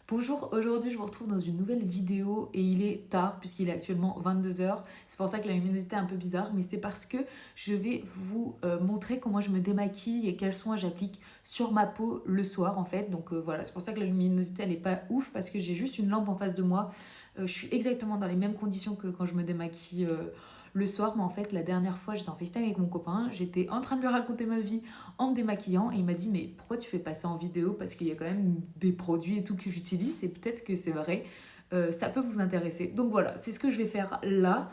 Bonjour, aujourd'hui je vous retrouve dans une nouvelle vidéo et il est tard puisqu'il est actuellement 22 h. C'est pour ça que la luminosité est un peu bizarre, mais c'est parce que je vais vous montrer comment je me démaquille et quels soins j'applique sur ma peau le soir en fait. Donc voilà, c'est pour ça que la luminosité elle est pas ouf parce que j'ai juste une lampe en face de moi. Je suis exactement dans les mêmes conditions que quand je me démaquille le soir, mais en fait la dernière fois j'étais en FaceTime avec mon copain, j'étais en train de lui raconter ma vie en me démaquillant et il m'a dit mais pourquoi tu fais pas ça en vidéo parce qu'il y a quand même des produits et tout que j'utilise et peut-être que c'est vrai, ça peut vous intéresser. Donc voilà, c'est ce que je vais faire là.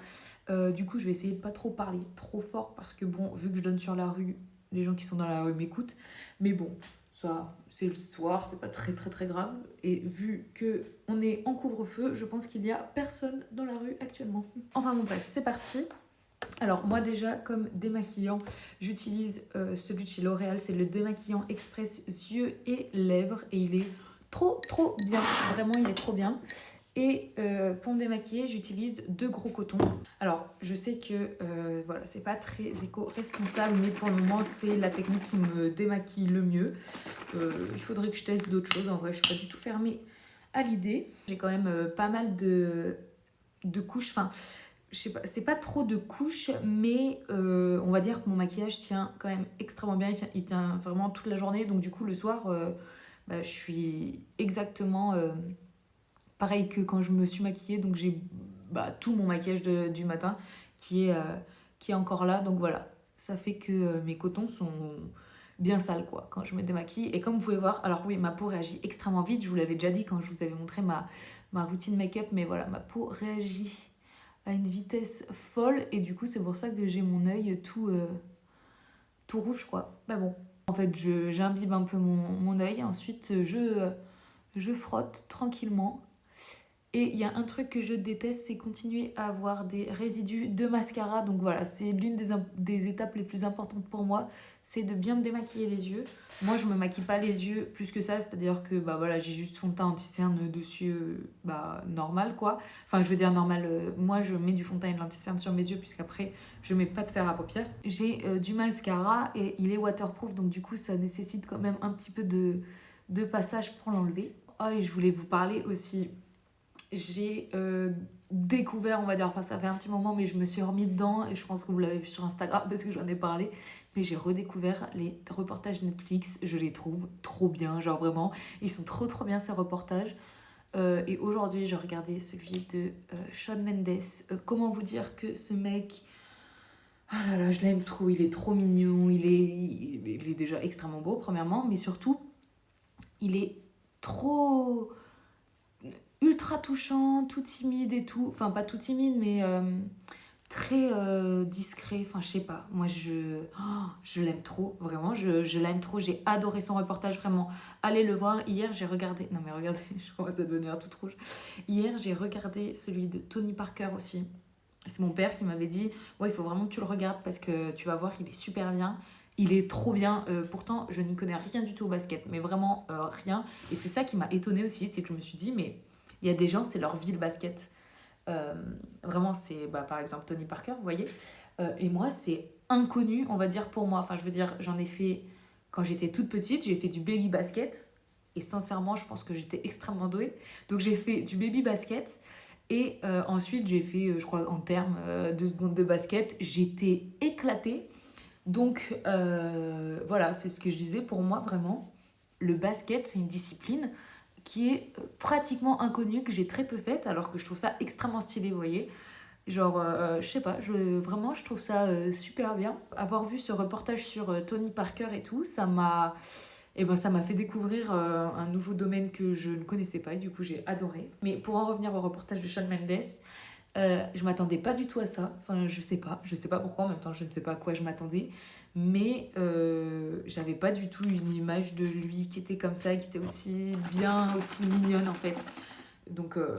Du coup je vais essayer de pas trop parler trop fort parce que bon, vu que je donne sur la rue, les gens qui sont dans la rue m'écoutent. Mais bon, ça c'est le soir, c'est pas très très très grave. Et vu que on est en couvre-feu, je pense qu'il y a personne dans la rue actuellement. Enfin bon bref, c'est parti. Alors moi déjà comme démaquillant j'utilise celui de chez L'Oréal, c'est le démaquillant express yeux et lèvres et il est trop bien, vraiment il est trop bien. Et pour me démaquiller j'utilise deux gros cotons. Alors je sais que voilà c'est pas très éco-responsable mais pour le moment c'est la technique qui me démaquille le mieux. Il faudrait que je teste d'autres choses, en vrai je suis pas du tout fermée à l'idée. J'ai quand même pas mal de couches, enfin je sais pas, c'est pas trop de couches, mais on va dire que mon maquillage tient quand même extrêmement bien. Il tient vraiment toute la journée. Donc, du coup, le soir, je suis exactement pareil que quand je me suis maquillée. Donc, j'ai tout mon maquillage du matin qui est encore là. Donc, voilà. Ça fait que mes cotons sont bien sales, quoi, quand je me démaquille. Et comme vous pouvez voir, alors oui, ma peau réagit extrêmement vite. Je vous l'avais déjà dit quand je vous avais montré ma routine make-up. Mais voilà, ma peau réagit à une vitesse folle et du coup c'est pour ça que j'ai mon œil tout rouge quoi. Mais bon, en fait j'imbibe un peu mon œil, ensuite je frotte tranquillement. Et il y a un truc que je déteste, c'est continuer à avoir des résidus de mascara. Donc voilà, c'est l'une des étapes les plus importantes pour moi, c'est de bien me démaquiller les yeux. Moi, je me maquille pas les yeux plus que ça, c'est-à-dire que voilà, j'ai juste fond de teint anti-cerne dessus, normal quoi. Enfin, je veux dire normal, moi je mets du fond de teint et de l'anti-cerne sur mes yeux, puisqu'après je mets pas de fard à paupières. J'ai du mascara et il est waterproof, donc du coup ça nécessite quand même un petit peu de passage pour l'enlever. Oh, et je voulais vous parler aussi, j'ai découvert, on va dire, enfin ça fait un petit moment, mais je me suis remis dedans et je pense que vous l'avez vu sur Instagram parce que j'en ai parlé, mais j'ai redécouvert les reportages Netflix, je les trouve trop bien, genre vraiment, ils sont trop bien ces reportages. Et aujourd'hui, j'ai regardé celui de Shawn Mendes. Comment vous dire que ce mec, ah là là, je l'aime trop, il est trop mignon, il est déjà extrêmement beau, premièrement, mais surtout, il est trop ultra touchant, tout timide et tout. Enfin, pas tout timide, mais très discret. Enfin, je sais pas. Moi, je l'aime trop, vraiment. Je l'aime trop. J'ai adoré son reportage, vraiment. Allez le voir. Hier, j'ai regardé. Non, mais regardez, je commence à devenir toute rouge. Hier, j'ai regardé celui de Tony Parker aussi. C'est mon père qui m'avait dit ouais, il faut vraiment que tu le regardes parce que tu vas voir, il est super bien. Il est trop bien. Pourtant, je n'y connais rien du tout au basket, mais vraiment rien. Et c'est ça qui m'a étonnée aussi, c'est que je me suis dit, mais il y a des gens, c'est leur vie le basket. Euh, Vraiment, c'est par exemple Tony Parker, vous voyez. Et moi, c'est inconnu, on va dire, pour moi. Enfin, je veux dire, j'en ai fait quand j'étais toute petite, j'ai fait du baby basket. Et sincèrement, je pense que j'étais extrêmement douée. Donc, j'ai fait du baby basket. Et ensuite, j'ai fait, je crois, en termes de secondes de basket, j'étais éclatée. Donc, voilà, c'est ce que je disais. Pour moi, vraiment, le basket, c'est une discipline qui est pratiquement inconnue, que j'ai très peu faite, alors que je trouve ça extrêmement stylé, vous voyez. Genre, je sais pas, vraiment, je trouve ça super bien. Avoir vu ce reportage sur Tony Parker et tout, ça m'a fait découvrir un nouveau domaine que je ne connaissais pas et du coup j'ai adoré. Mais pour en revenir au reportage de Shawn Mendes, je m'attendais pas du tout à ça. Enfin, je sais pas pourquoi, en même temps je ne sais pas à quoi je m'attendais. Mais j'avais pas du tout une image de lui qui était comme ça, qui était aussi bien, aussi mignonne en fait. Donc, euh,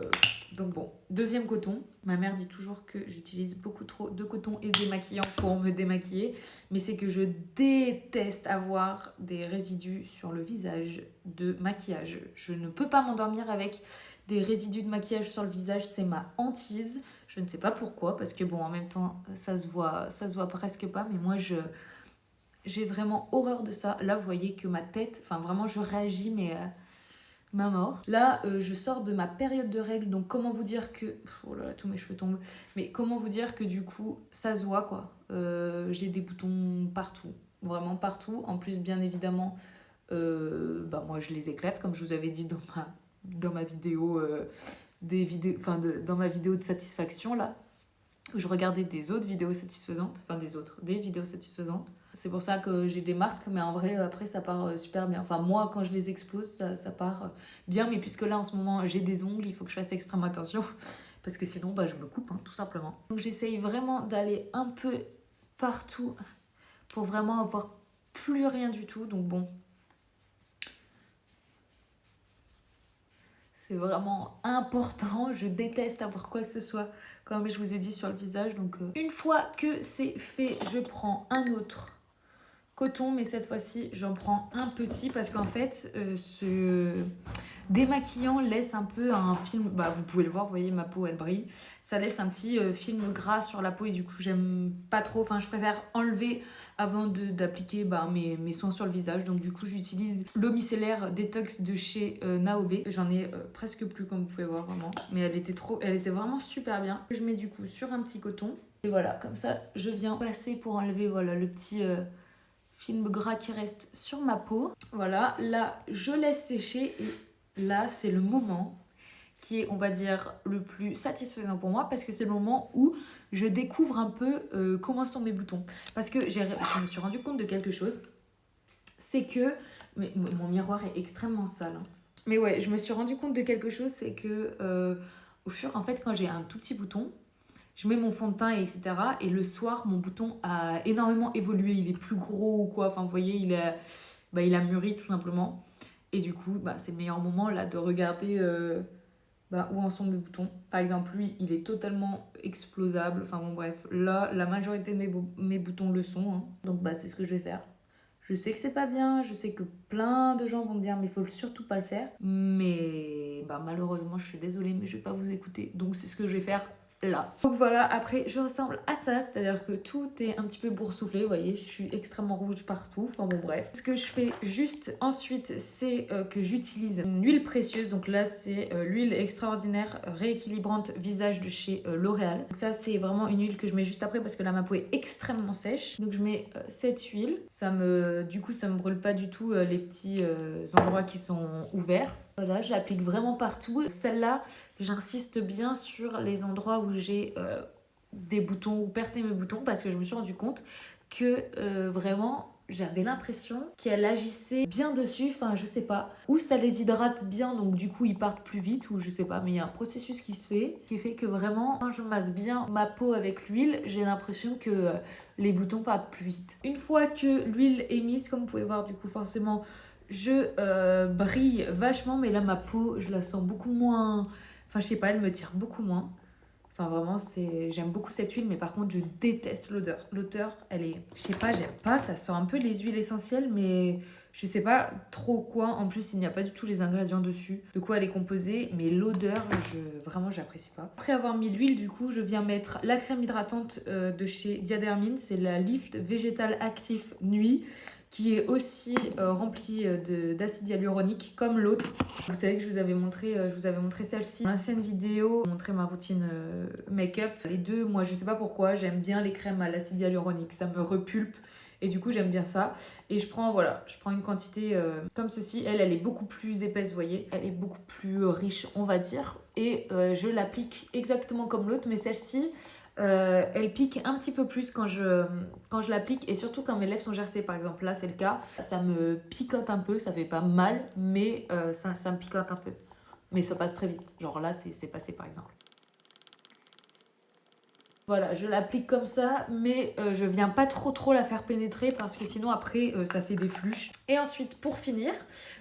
donc bon, deuxième coton. Ma mère dit toujours que j'utilise beaucoup trop de coton et démaquillant pour me démaquiller. Mais c'est que je déteste avoir des résidus sur le visage de maquillage. Je ne peux pas m'endormir avec des résidus de maquillage sur le visage. C'est ma hantise. Je ne sais pas pourquoi, parce que bon, en même temps, ça se voit presque pas. Mais moi, j'ai vraiment horreur de ça. Là, vous voyez que ma tête, enfin vraiment, je réagis, mais ma mort. Là, je sors de ma période de règles, donc comment vous dire que... Oh là là, tous mes cheveux tombent. Mais comment vous dire que du coup, ça se voit quoi. J'ai des boutons partout, vraiment partout. En plus, bien évidemment, moi je les éclate, comme je vous avais dit dans ma vidéo, dans ma vidéo de satisfaction là. Où je regardais des autres vidéos satisfaisantes, des vidéos satisfaisantes. C'est pour ça que j'ai des marques, mais en vrai, après, ça part super bien. Enfin, moi, quand je les explose, ça part bien. Mais puisque là, en ce moment, j'ai des ongles, il faut que je fasse extrêmement attention. Parce que sinon, je me coupe, hein, tout simplement. Donc, j'essaye vraiment d'aller un peu partout pour vraiment avoir plus rien du tout. Donc, bon. C'est vraiment important. Je déteste avoir quoi que ce soit, comme je vous ai dit, sur le visage. Donc, une fois que c'est fait, je prends un autre coton, mais cette fois-ci j'en prends un petit parce qu'en fait ce démaquillant laisse un peu un film, vous pouvez le voir, vous voyez ma peau elle brille, ça laisse un petit film gras sur la peau et du coup j'aime pas trop, enfin je préfère enlever avant d'appliquer mes soins sur le visage. Donc du coup j'utilise l'eau micellaire détox de chez Naobe, j'en ai presque plus comme vous pouvez voir vraiment, mais elle était vraiment super bien. Je mets du coup sur un petit coton et voilà, comme ça je viens passer pour enlever voilà le petit film gras qui reste sur ma peau. Voilà, là je laisse sécher et là c'est le moment qui est, on va dire, le plus satisfaisant pour moi parce que c'est le moment où je découvre un peu comment sont mes boutons. Parce que je me suis rendu compte de quelque chose, c'est que mon miroir est extrêmement sale. Hein. Mais ouais, je me suis rendu compte de quelque chose, c'est que au fur, en fait, quand j'ai un tout petit bouton, je mets mon fond de teint, etc. Et le soir, mon bouton a énormément évolué. Il est plus gros ou quoi. Enfin, vous voyez, il a mûri tout simplement. Et du coup, c'est le meilleur moment là de regarder où en sont mes boutons. Par exemple, lui, il est totalement explosable. Enfin bon, bref. Là, la majorité de mes boutons le sont. Hein. Donc, c'est ce que je vais faire. Je sais que c'est pas bien. Je sais que plein de gens vont me dire, mais il faut surtout pas le faire. Mais malheureusement, je suis désolée, mais je vais pas vous écouter. Donc, c'est ce que je vais faire là. Donc voilà, après je ressemble à ça, c'est-à-dire que tout est un petit peu boursouflé, vous voyez, je suis extrêmement rouge partout, enfin bon bref. Ce que je fais juste ensuite, c'est que j'utilise une huile précieuse, donc là c'est l'huile extraordinaire rééquilibrante visage de chez L'Oréal. Donc ça c'est vraiment une huile que je mets juste après parce que là ma peau est extrêmement sèche. Donc je mets cette huile, du coup ça me brûle pas du tout les petits endroits qui sont ouverts. Voilà, je l'applique vraiment partout. Celle-là, j'insiste bien sur les endroits où j'ai des boutons, ou percer mes boutons, parce que je me suis rendu compte que vraiment, j'avais l'impression qu'elle agissait bien dessus, enfin je sais pas, ou ça les hydrate bien, donc du coup ils partent plus vite, ou je sais pas, mais il y a un processus qui se fait, qui fait que vraiment, quand je masse bien ma peau avec l'huile, j'ai l'impression que les boutons partent plus vite. Une fois que l'huile est mise, comme vous pouvez voir, du coup forcément, je brille vachement, mais là ma peau je la sens beaucoup moins, enfin je sais pas, elle me tire beaucoup moins. Enfin vraiment j'aime beaucoup cette huile, mais par contre je déteste l'odeur. L'odeur elle est, je sais pas, j'aime pas, ça sent un peu les huiles essentielles, mais je sais pas trop quoi. En plus il n'y a pas du tout les ingrédients dessus, de quoi elle est composée, mais l'odeur vraiment j'apprécie pas. Après avoir mis l'huile, du coup je viens mettre la crème hydratante de chez Diadermine, c'est la Lift Végétal Actif Nuit, qui est aussi remplie d'acide hyaluronique comme l'autre. Vous savez que je vous avais montré celle-ci dans l'ancienne vidéo, montré ma routine make-up. Les deux, moi je sais pas pourquoi, j'aime bien les crèmes à l'acide hyaluronique, ça me repulpe et du coup j'aime bien ça. Et je prends une quantité comme ceci, elle est beaucoup plus épaisse, vous voyez, elle est beaucoup plus riche on va dire. Et je l'applique exactement comme l'autre, mais celle-ci, elle pique un petit peu plus quand je l'applique, et surtout quand mes lèvres sont gercées par exemple, là c'est le cas, ça me picote un peu, ça fait pas mal mais ça me picote un peu, mais ça passe très vite, genre là c'est passé par exemple. Voilà, je l'applique comme ça, mais je viens pas trop la faire pénétrer parce que sinon après ça fait des fluches. Et ensuite, pour finir,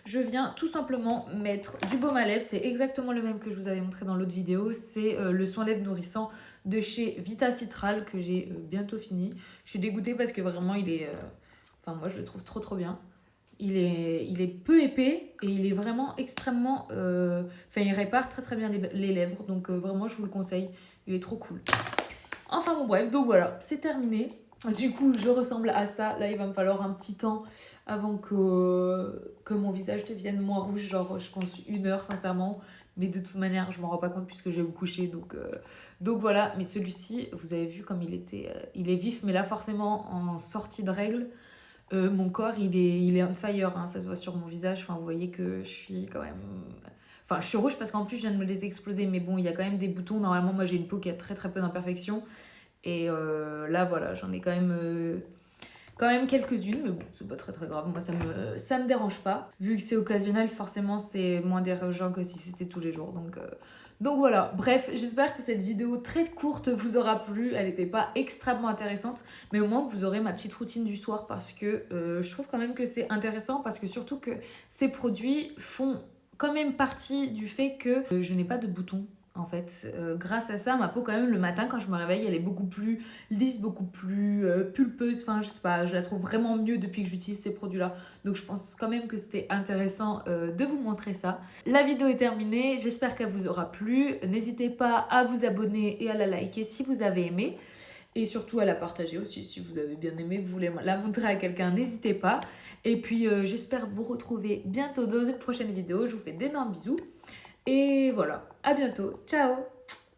je viens tout simplement mettre du baume à lèvres. C'est exactement le même que je vous avais montré dans l'autre vidéo. C'est le soin lèvres nourrissant de chez Vita Citral que j'ai bientôt fini. Je suis dégoûtée parce que vraiment il est... Enfin moi je le trouve trop bien. Il est peu épais et il est vraiment extrêmement... Enfin il répare très bien les lèvres. Donc vraiment je vous le conseille. Il est trop cool. Enfin bon bref, donc voilà, c'est terminé. Du coup, je ressemble à ça. Là, il va me falloir un petit temps avant que mon visage devienne moins rouge. Genre, je pense 1 heure, sincèrement. Mais de toute manière, je m'en rends pas compte puisque je vais me coucher. Donc voilà. Mais celui-ci, vous avez vu comme il est vif. Mais là, forcément, en sortie de règles, mon corps, il est on fire, hein. Ça se voit sur mon visage. Enfin, vous voyez que je suis quand même... Enfin, je suis rouge parce qu'en plus, je viens de me les exploser. Mais bon, il y a quand même des boutons. Normalement, moi, j'ai une peau qui a très très peu d'imperfections. Et là, voilà, j'en ai quand même quelques-unes, mais bon, c'est pas très très grave. Moi, ça me dérange pas. Vu que c'est occasionnel, forcément, c'est moins dérangeant que si c'était tous les jours. Donc voilà. Bref, j'espère que cette vidéo très courte vous aura plu. Elle n'était pas extrêmement intéressante, mais au moins vous aurez ma petite routine du soir parce que je trouve quand même que c'est intéressant parce que surtout que ces produits font quand même partie du fait que je n'ai pas de boutons. En fait, grâce à ça, ma peau quand même le matin quand je me réveille, elle est beaucoup plus lisse, beaucoup plus pulpeuse. Enfin, je sais pas, je la trouve vraiment mieux depuis que j'utilise ces produits-là. Donc, je pense quand même que c'était intéressant de vous montrer ça. La vidéo est terminée. J'espère qu'elle vous aura plu. N'hésitez pas à vous abonner et à la liker si vous avez aimé. Et surtout à la partager aussi si vous avez bien aimé, vous voulez la montrer à quelqu'un, n'hésitez pas. Et puis j'espère vous retrouver bientôt dans une prochaine vidéo. Je vous fais d'énormes bisous. Et voilà, à bientôt. Ciao!